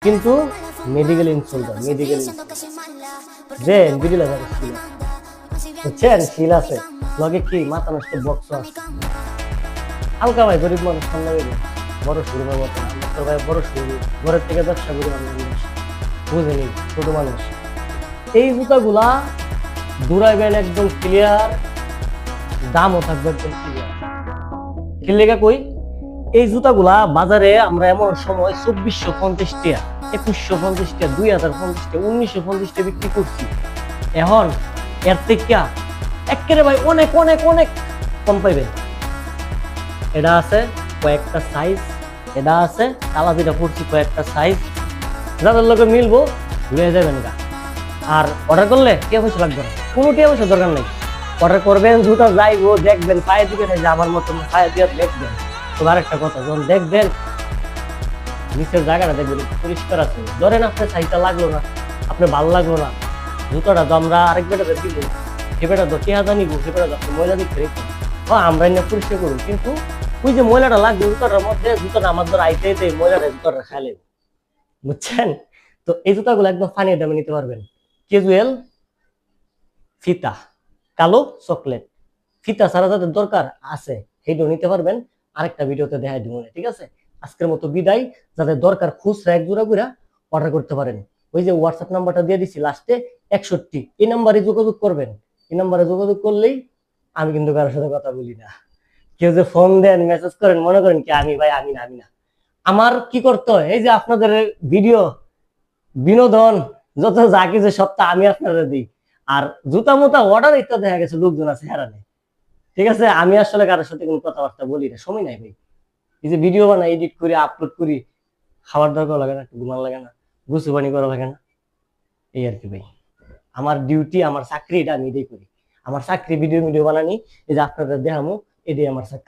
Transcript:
কিন্তু medical insole medical যে বিডিলা ছিল বুঝছেন শিল আছে লগে কি মাথা নষ্ট বক্স আছে হালকা ভাই গরিব মানুষ সামনে বড় শুরু করবো ভাই বড় শুরু ঘরের থেকে ব্যবসা করি আমি বুঝেনি ছোট মানুষ এই জুতাগুলা দূরাইবেন একদম ক্লিয়ার দামও থাকবে একদম ক্লিয়ার কিনলেগা কই এই জুতাগুলা বাজারে আমরা এমন সময় 2450 টাকা 2150 টাকা 2050 টাকা 1950 টাকা বিক্রি করছি এখন এর থেকে একেবারে ভাই অনেক অনেক অনেক কম পাইবেন এটা আছে কয়েকটা সাইজ এটা আছে কালা যেটা পড়ছি কয়েকটা সাইজ যাদের লোকে মিলবো লয়ে যাবেন গা আর অর্ডার করলে টিয়া পয়সা লাগবে না কোনো টিয়া পয়সা দরকার নেই অর্ডার করবেন জুতা যাইবো দেখবেন পায়ে দিবেন যে আমার মতন পায়ে দিয়ে দেখবেন তো আরেকটা কথা যখন দেখবেন নিচের জায়গাটা দেখবেন পরিষ্কার আছে ধরেন আপনার সাইজটা লাগলো না আপনার ভালো লাগলো না জুতাটা তো আমরা আরেক বেটাতে দিব সে বেটা তো টিয়াটা নিবো সে বেটা তো ময়লা দিক রেখে আমরা এনে পরিষ্কার করবো কিন্তু ওই যে ময়লাটা লাগবে জুতাটার মধ্যে জুতাটা আমার ধর আইতে আইতে ময়লাটা জুতাটা খাইলে বুঝছেন তো এই জুতাগুলো একদম ফানি দামে নিতে পারবেন ক্যাজুয়াল ফিতা কালো চকলেট ফিতা ছাড়া যাদের দরকার আছে সেইটাও নিতে পারবেন আরেকটা ভিডিওতে দেখাই দিব ঠিক আছে আজকের মতো বিদায় যাদের দরকার খুচরা এক জোড়া করে অর্ডার করতে পারেন ওই যে হোয়াটসঅ্যাপ নাম্বারটা দিয়ে দিছি লাস্টে 61 এই নাম্বারে যোগাযোগ করবেন এই নাম্বারে যোগাযোগ করলেই আমি কিন্তু কারোর সাথে কথা বলি না কেউ যে ফোন দেন মেসেজ করেন মনে করেন কি আমি ভাই আমি না আমার কি করতে হয় এই যে আপনাদের ভিডিও বিনোদন যত যা কিছু সবটা আমি আপনাদের দিই আর জুতা মোতা অর্ডার ইত্যাদি দেখা গেছে লোকজন আছে হেরানে ঠিক আছে আমি আসলে কারোর সাথে কোনো কথাবার্তা বলি না সময় নাই ভাই এই যে ভিডিও বানাই এডিট করি আপলোড করি খাবার দরকার লাগে না ঘুমান লাগে না গুছু পানি করা লাগে না এই আর কি ভাই আমার ডিউটি আমার চাকরি এটা আমি এটাই করি আমার চাকরি ভিডিও বানানি এই যে আপনাদের দেখামো এটাই আমার চাকরি